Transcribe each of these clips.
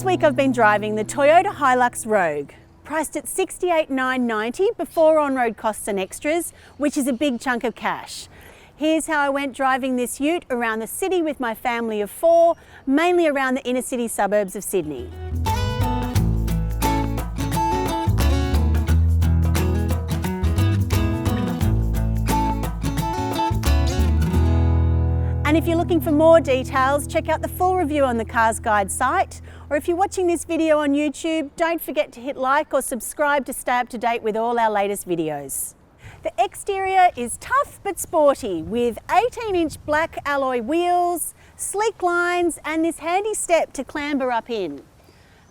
This week I've been driving the Toyota Hilux Rogue, priced at $68,990 before on-road costs and extras, which is a big chunk of cash. Here's how I went driving this ute around the city with my family of 4, mainly around the inner city suburbs of Sydney. And if you're looking for more details, check out the full review on the Cars Guide site. Or if you're watching this video on YouTube, don't forget to hit like or subscribe to stay up to date with all our latest videos. The exterior is tough but sporty with 18-inch black alloy wheels, sleek lines and this handy step to clamber up in.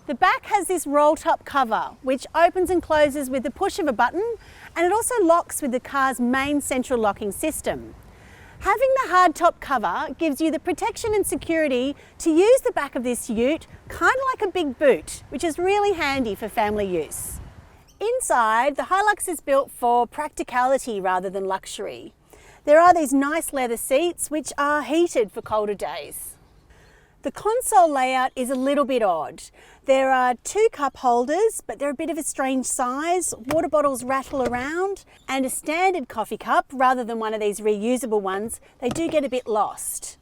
The back has this roll-top cover which opens and closes with the push of a button, and it also locks with the car's main central locking system. Having the hardtop cover gives you the protection and security to use the back of this ute kind of like a big boot, which is really handy for family use. Inside, the Hilux is built for practicality rather than luxury. There are these nice leather seats which are heated for colder days. The console layout is a little bit odd. There are 2 cup holders, but they're a bit of a strange size. Water bottles rattle around, and a standard coffee cup, rather than one of these reusable ones, they do get a bit lost.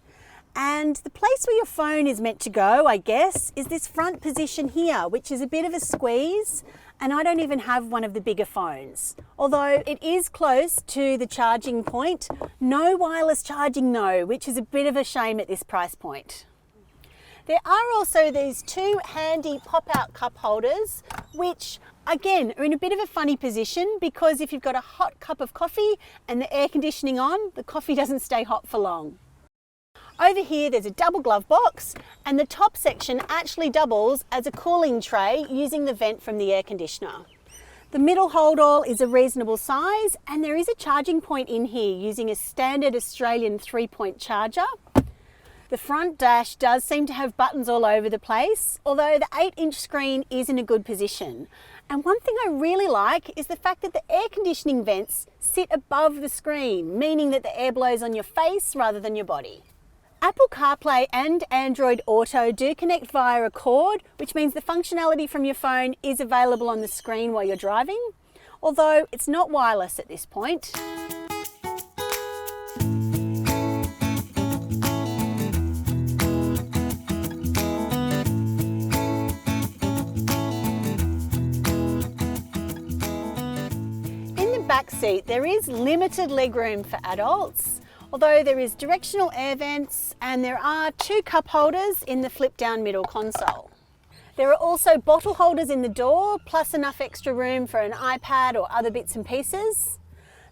And the place where your phone is meant to go, I guess, is this front position here, which is a bit of a squeeze, and I don't even have one of the bigger phones. Although it is close to the charging point, no wireless charging though, which is a bit of a shame at this price point. There are also these 2 handy pop-out cup holders, which again are in a bit of a funny position because if you've got a hot cup of coffee and the air conditioning on, the coffee doesn't stay hot for long. Over here there's a double glove box, and the top section actually doubles as a cooling tray using the vent from the air conditioner. The middle hold-all is a reasonable size, and there is a charging point in here using a standard Australian 3-point charger. The front dash does seem to have buttons all over the place, although the 8-inch screen is in a good position. And one thing I really like is the fact that the air conditioning vents sit above the screen, meaning that the air blows on your face rather than your body. Apple CarPlay and Android Auto do connect via a cord, which means the functionality from your phone is available on the screen while you're driving, although it's not wireless at this point. Back seat, there is limited legroom for adults, although there is directional air vents and there are 2 cup holders in the flip down middle console. There are also bottle holders in the door, plus enough extra room for an iPad or other bits and pieces.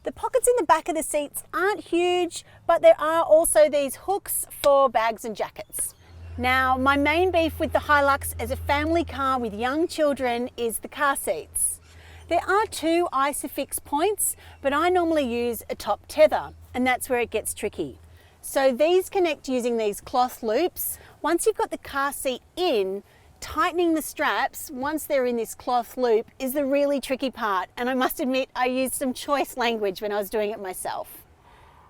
The pockets in the back of the seats aren't huge, but there are also these hooks for bags and jackets. Now, my main beef with the Hilux as a family car with young children is the car seats. There are 2 ISOFIX points, but I normally use a top tether, and that's where it gets tricky. So these connect using these cloth loops. Once you've got the car seat in, tightening the straps once they're in this cloth loop is the really tricky part, and I must admit I used some choice language when I was doing it myself.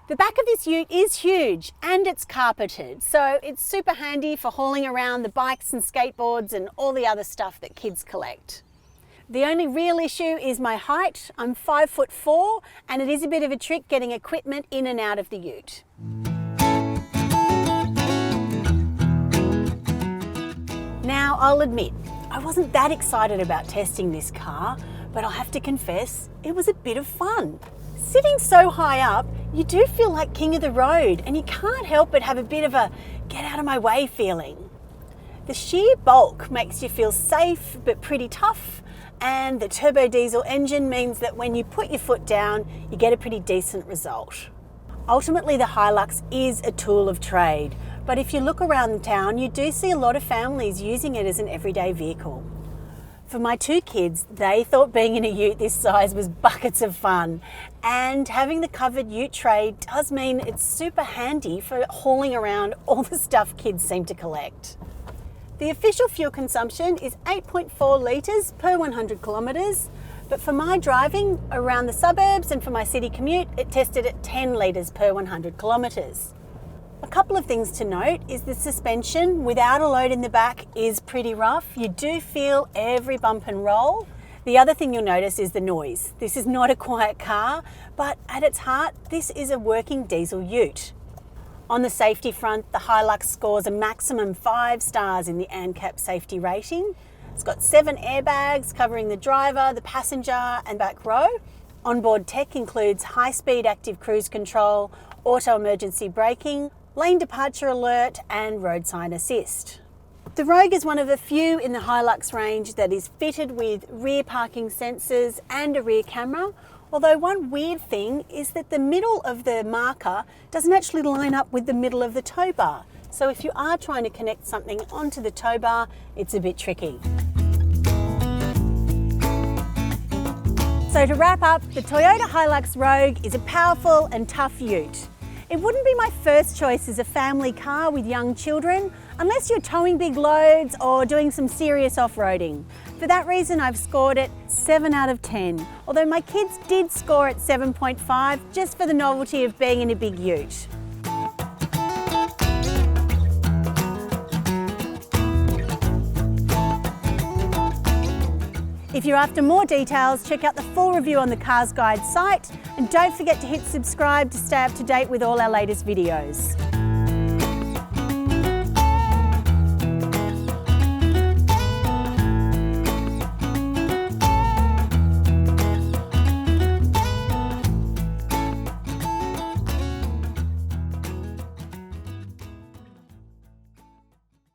The back of this ute is huge and it's carpeted, so it's super handy for hauling around the bikes and skateboards and all the other stuff that kids collect. The only real issue is my height. I'm 5'4", and it is a bit of a trick getting equipment in and out of the ute. Now, I'll admit, I wasn't that excited about testing this car, but I'll have to confess, it was a bit of fun. Sitting so high up, you do feel like king of the road, and you can't help but have a bit of a get out of my way feeling. The sheer bulk makes you feel safe but pretty tough, and the turbo diesel engine means that when you put your foot down, you get a pretty decent result. Ultimately, the Hilux is a tool of trade, but if you look around town, you do see a lot of families using it as an everyday vehicle. For my 2 kids, they thought being in a ute this size was buckets of fun, and having the covered ute tray does mean it's super handy for hauling around all the stuff kids seem to collect. The official fuel consumption is 8.4 litres per 100 kilometres, but for my driving around the suburbs and for my city commute, it tested at 10 litres per 100 kilometres. A couple of things to note is the suspension without a load in the back is pretty rough. You do feel every bump and roll. The other thing you'll notice is the noise. This is not a quiet car, but at its heart, this is a working diesel ute. On the safety front, the Hilux scores a maximum 5 stars in the ANCAP safety rating. It's got 7 airbags covering the driver, the passenger and back row. Onboard tech includes high-speed active cruise control, auto emergency braking, lane departure alert and road sign assist. The Rogue is one of a few in the Hilux range that is fitted with rear parking sensors and a rear camera, although one weird thing is that the middle of the marker doesn't actually line up with the middle of the tow bar. So if you are trying to connect something onto the tow bar, it's a bit tricky. So to wrap up, the Toyota Hilux Rogue is a powerful and tough ute. It wouldn't be my first choice as a family car with young children, unless you're towing big loads or doing some serious off-roading. For that reason, I've scored it 7 out of 10, although my kids did score it 7.5 just for the novelty of being in a big ute. If you're after more details, check out the full review on the Cars Guide site, and don't forget to hit subscribe to stay up to date with all our latest videos.